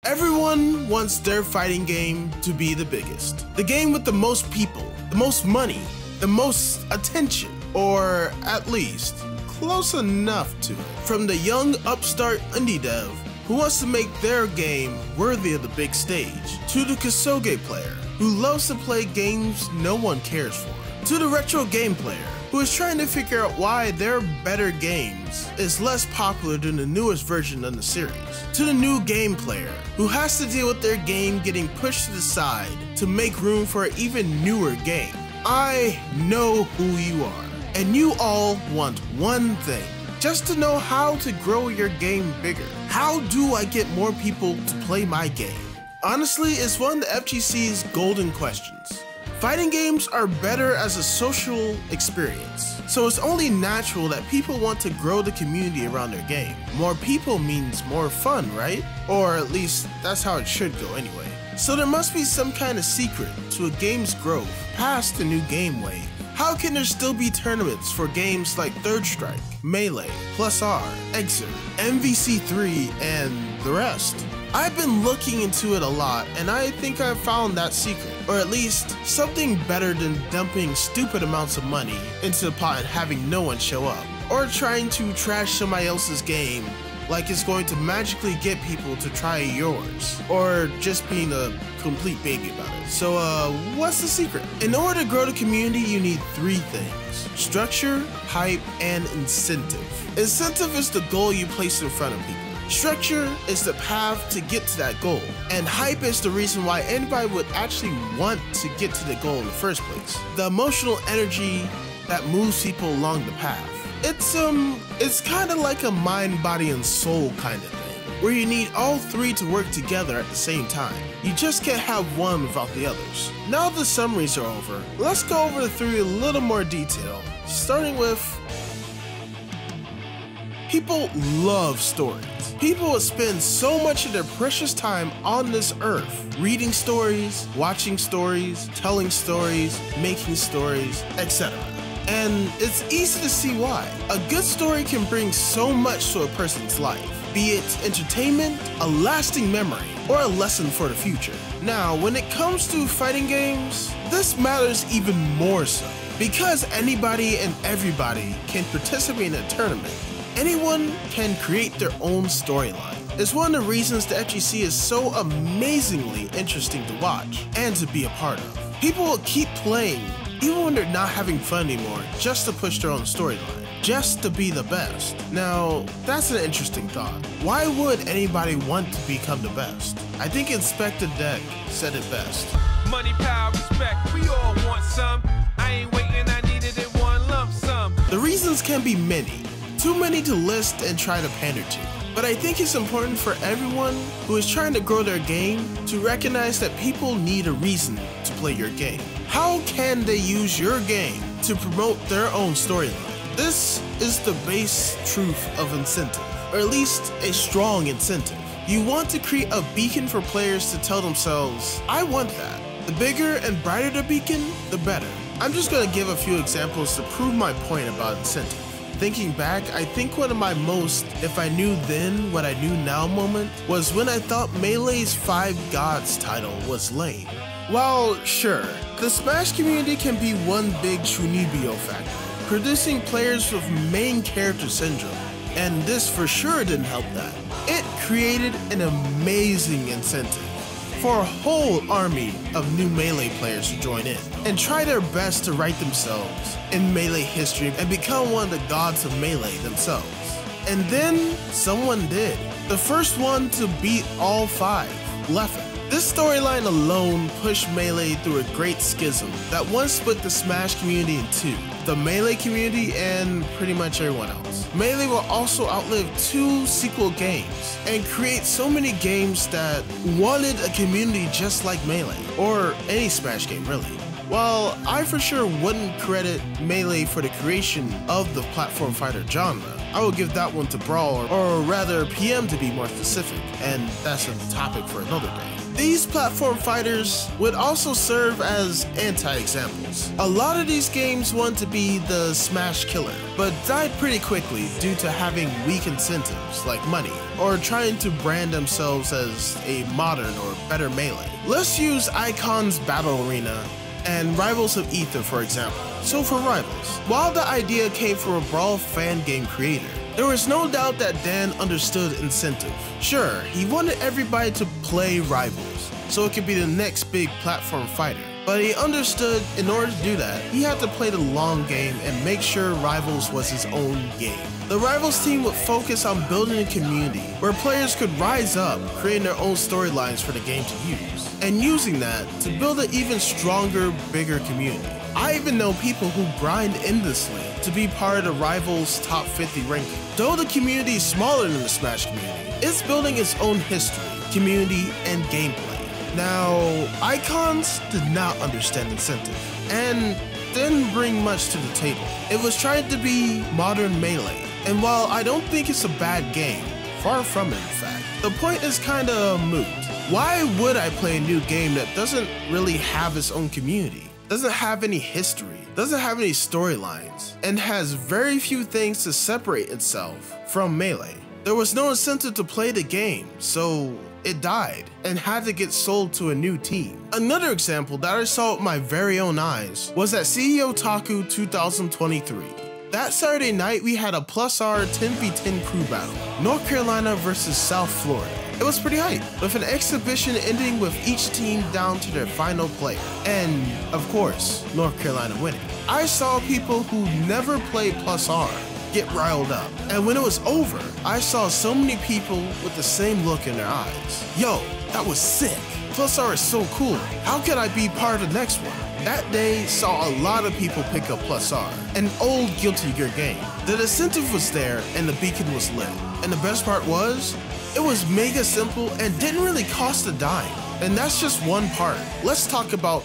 Everyone wants their fighting game to be the biggest. The game with the most people, the most money, the most attention, or at least close enough to it. From the young upstart indie dev who wants to make their game worthy of the big stage, to the Kosoge player who loves to play games no one cares for, to the retro game player who is trying to figure out why their better games is less popular than the newest version of the series, to the new game player who has to deal with their game getting pushed to the side to make room for an even newer game. I know who you are, and you all want one thing: just to know how to grow your game bigger. How do I get more people to play my game? Honestly, it's one of the FGC's golden questions. Fighting games are better as a social experience, so it's only natural that people want to grow the community around their game. More people means more fun, right? Or at least that's how it should go anyway. So there must be some kind of secret to a game's growth past the new game wave. How can there still be tournaments for games like Third Strike, Melee, Plus R, Exer, MVC3, and the rest? I've been looking into it a lot, and I think I've found that secret, or at least something better than dumping stupid amounts of money into the pot and having no one show up, or trying to trash somebody else's game like it's going to magically get people to try yours, or just being a complete baby about it. So what's the secret? In order to grow the community, you need three things: structure, hype, and incentive. Incentive is the goal you place in front of people. Structure is the path to get to that goal, and hype is the reason why anybody would actually want to get to the goal in the first place. The emotional energy that moves people along the path. It's kind of like a mind, body, and soul kind of thing, where you need all three to work together at the same time. You just can't have one without the others. Now the summaries are over, let's go over the three in a little more detail, starting with people love stories. People would spend so much of their precious time on this earth, reading stories, watching stories, telling stories, making stories, etc. And it's easy to see why. A good story can bring so much to a person's life, be it entertainment, a lasting memory, or a lesson for the future. Now, when it comes to fighting games, this matters even more so, because anybody and everybody can participate in a tournament. Anyone can create their own storyline. It's one of the reasons the FGC is so amazingly interesting to watch and to be a part of. People will keep playing even when they're not having fun anymore, just to push their own storyline, just to be the best. Now, that's an interesting thought. Why would anybody want to become the best? I think Inspector Deck said it best. Money, power, respect, we all want some. I ain't waiting, I needed it one lump sum. The reasons can be many, too many to list and try to pander to. But I think it's important for everyone who is trying to grow their game to recognize that people need a reason to play your game. How can they use your game to promote their own storyline? This is the base truth of incentive, or at least a strong incentive. You want to create a beacon for players to tell themselves, I want that. The bigger and brighter the beacon, the better. I'm just going to give a few examples to prove my point about incentive. Thinking back, I think one of my most "if I knew then what I knew now" moment was when I thought Melee's 5 Gods title was lame. While sure, the Smash community can be one big Chunibyo factor, producing players with main character syndrome, and this for sure didn't help that. It created an amazing incentive for a whole army of new Melee players to join in and try their best to write themselves in Melee history and become one of the gods of Melee themselves. And then someone did. The first one to beat all 5, Leffen. This storyline alone pushed Melee through a great schism that once split the Smash community in two, the Melee community and pretty much everyone else. Melee will also outlive 2 sequel games and create so many games that wanted a community just like Melee, or any Smash game really. While I for sure wouldn't credit Melee for the creation of the platform fighter genre, I would give that one to Brawl, or rather PM to be more specific, and that's a topic for another day. These platform fighters would also serve as anti-examples. A lot of these games want to be the smash killer, but died pretty quickly due to having weak incentives like money, or trying to brand themselves as a modern or better melee. Let's use Icon's Battle Arena and Rivals of Ether for example. So for Rivals, while the idea came from a Brawl fan game creator, there was no doubt that Dan understood incentive. Sure, he wanted everybody to play Rivals, so it could be the next big platform fighter. But he understood in order to do that, he had to play the long game and make sure Rivals was his own game. The Rivals team would focus on building a community where players could rise up, creating their own storylines for the game to use, and using that to build an even stronger, bigger community. I even know people who grind endlessly to be part of the Rivals top 50 ranking. Though the community is smaller than the Smash community, it's building its own history, community, and gameplay. Now, Icons did not understand incentive, and didn't bring much to the table. It was trying to be modern Melee, and while I don't think it's a bad game, far from it in fact, the point is kinda moot. Why would I play a new game that doesn't really have its own community, doesn't have any history, doesn't have any storylines, and has very few things to separate itself from Melee? There was no incentive to play the game, so it died and had to get sold to a new team. Another example that I saw with my very own eyes was at CEO Taku 2023. That Saturday night we had a +R 10v10 crew battle, North Carolina versus South Florida. It was pretty hype, with an exhibition ending with each team down to their final player, and of course, North Carolina winning. I saw people who never played +R get riled up, and when it was over, I saw so many people with the same look in their eyes. Yo, that was sick. +R is so cool. How could I be part of the next one? That day saw a lot of people pick up +R, an old Guilty Gear game. The incentive was there and the beacon was lit. And the best part was, it was mega simple and didn't really cost a dime. And that's just one part. Let's talk about.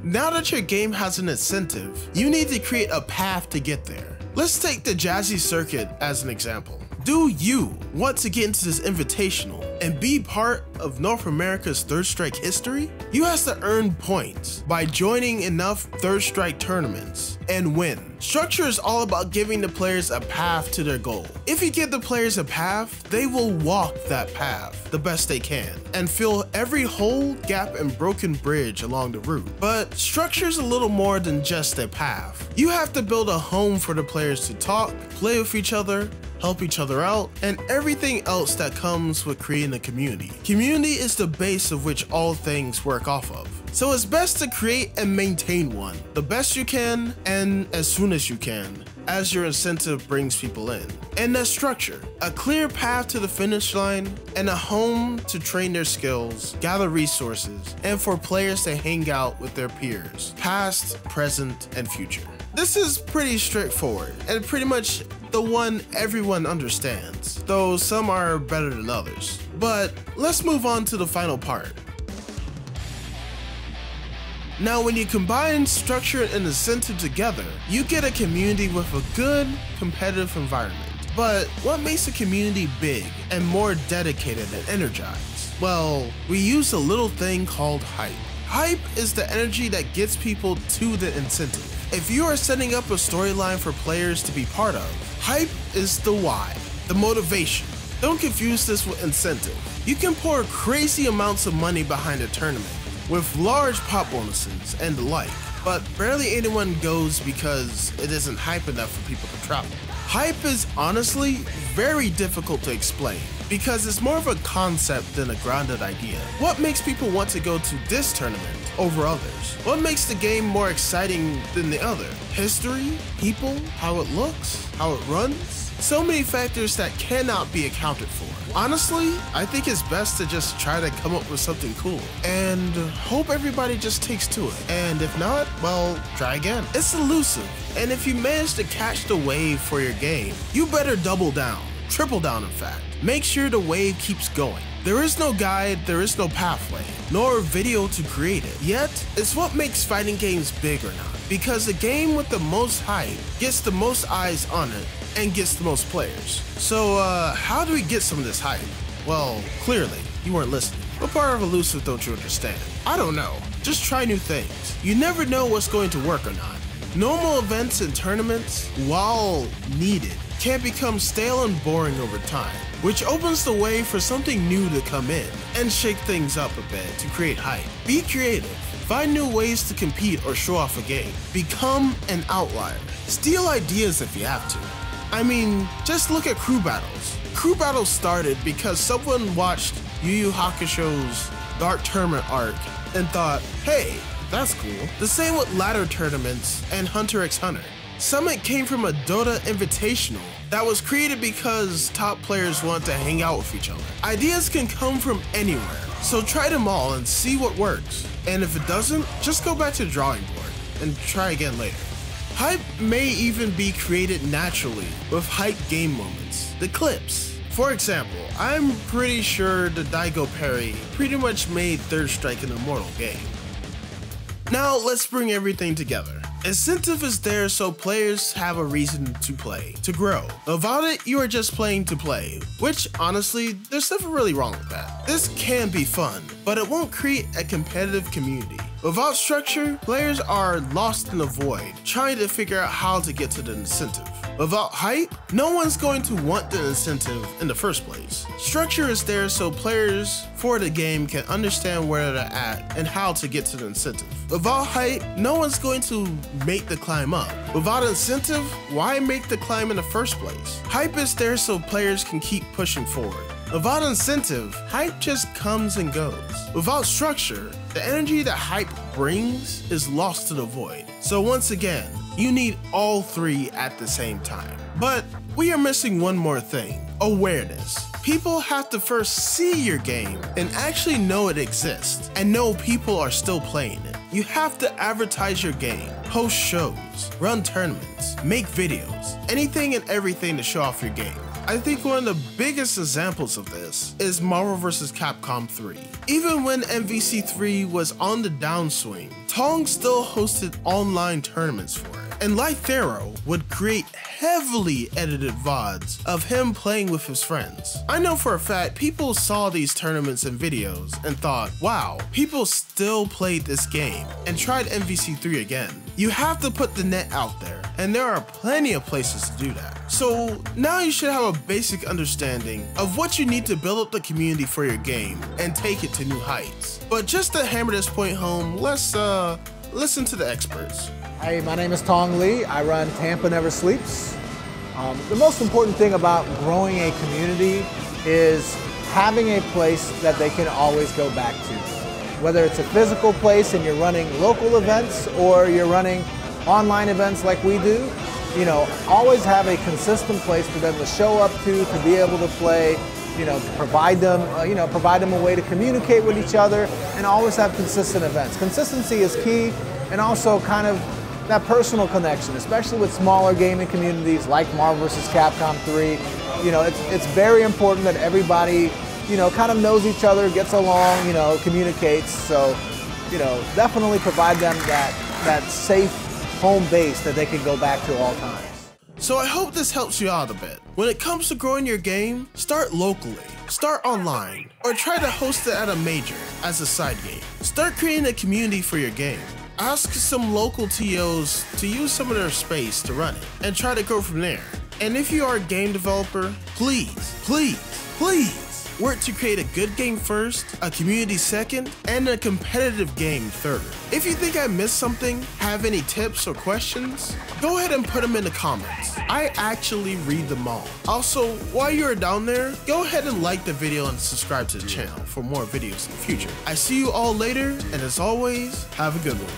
Now that your game has an incentive, you need to create a path to get there. Let's take the Jazzy Circuit as an example. Do you want to get into this invitational and be part of North America's Third Strike history? You have to earn points by joining enough Third Strike tournaments and win. Structure is all about giving the players a path to their goal. If you give the players a path, they will walk that path the best they can and fill every hole, gap, and broken bridge along the route. But structure is a little more than just a path. You have to build a home for the players to talk, play with each other, help each other out, and everything else that comes with creating a community. Community is the base of which all things work off of. So it's best to create and maintain one the best you can and as soon as you can, as your incentive brings people in. And that structure, a clear path to the finish line, and a home to train their skills, gather resources, and for players to hang out with their peers, past, present, and future. This is pretty straightforward and pretty much the one everyone understands, though some are better than others. But let's move on to the final part. Now, when you combine structure and incentive together, you get a community with a good, competitive environment. But what makes a community big and more dedicated and energized? Well, we use a little thing called hype. Hype is the energy that gets people to the incentive. If you are setting up a storyline for players to be part of, hype is the why, the motivation. Don't confuse this with incentive. You can pour crazy amounts of money behind a tournament, with large pop bonuses and the like, but barely anyone goes because it isn't hype enough for people to travel. Hype is honestly very difficult to explain because it's more of a concept than a grounded idea. What makes people want to go to this tournament over others? What makes the game more exciting than the other? History? People? How it looks? How it runs? So many factors that cannot be accounted for. Honestly, I think it's best to just try to come up with something cool and hope everybody just takes to it. And if not, well, try again. It's elusive, and if you manage to catch the wave for your game, you better double down, triple down in fact. Make sure the wave keeps going. There is no guide, there is no pathway, nor video to create it. Yet, it's what makes fighting games big or not. Because the game with the most hype gets the most eyes on it and gets the most players. So how do we get some of this hype? Well, clearly, You weren't listening. What part of elusive don't you understand? I don't know. Just try new things. You never know what's going to work or not. Normal events and tournaments, while needed, can become stale and boring over time, which opens the way for something new to come in and shake things up a bit to create hype. Be creative. Find new ways to compete or show off a game. Become an outlier. Steal ideas if you have to. I mean, just look at crew battles. Crew battles started because someone watched Yu Yu Hakusho's Dark Tournament arc and thought, hey, that's cool. The same with ladder tournaments and Hunter x Hunter. Summit came from a Dota Invitational that was created because top players want to hang out with each other. Ideas can come from anywhere, so try them all and see what works. And if it doesn't, just go back to the drawing board and try again later. Hype may even be created naturally with hype game moments, the clips. For example, I'm pretty sure the Daigo parry pretty much made Third Strike an immortal game. Now let's bring everything together. Incentive is there so players have a reason to play, to grow. Without it, you are just playing to play, which honestly, there's nothing really wrong with that. This can be fun, but it won't create a competitive community. Without structure, players are lost in the void, trying to figure out how to get to the incentive. Without hype, no one's going to want the incentive in the first place. Structure is there so players for the game can understand where they're at and how to get to the incentive. Without hype, no one's going to make the climb up. Without incentive, why make the climb in the first place? Hype is there so players can keep pushing forward. Without incentive, hype just comes and goes. Without structure, the energy that hype brings is lost to the void. So once again, you need all three at the same time. But we are missing one more thing, awareness. People have to first see your game and actually know it exists and know people are still playing it. You have to advertise your game, host shows, run tournaments, make videos, anything and everything to show off your game. I think one of the biggest examples of this is Marvel vs. Capcom 3. Even when MVC 3 was on the downswing, Tong still hosted online tournaments for it. And like Thero would create heavily edited VODs of him playing with his friends. I know for a fact people saw these tournaments and videos and thought, wow, people still played this game and tried MVC 3 again. You have to put the net out there, and there are plenty of places to do that. So now you should have a basic understanding of what you need to build up the community for your game and take it to new heights. But just to hammer this point home, let's listen to the experts. Hi, my name is Tong Lee. I run Tampa Never Sleeps. The most important thing about growing a community is having a place that they can always go back to. Whether it's a physical place and you're running local events or you're running online events like we do, you know, always have a consistent place for them to show up to be able to play, you know, provide them a way to communicate with each other and always have consistent events. Consistency is key, and also kind of that personal connection, especially with smaller gaming communities like Marvel vs. Capcom 3. You know, it's very important that everybody, you know, kind of knows each other, gets along, you know, communicates. So, you know, definitely provide them that safe home base that they can go back to all times. So I hope this helps you out a bit. When it comes to growing your game, start locally, start online, or try to host it at a major as a side game. Start creating a community for your game. Ask some local TOs to use some of their space to run it, and try to go from there. And if you are a game developer, please work to create a good game first, a community second, and a competitive game third. If you think I missed something, have any tips or questions, go ahead and put them in the comments. I actually read them all. Also, while you're down there, go ahead and like the video and subscribe to the channel for more videos in the future. I see you all later, and as always, have a good one.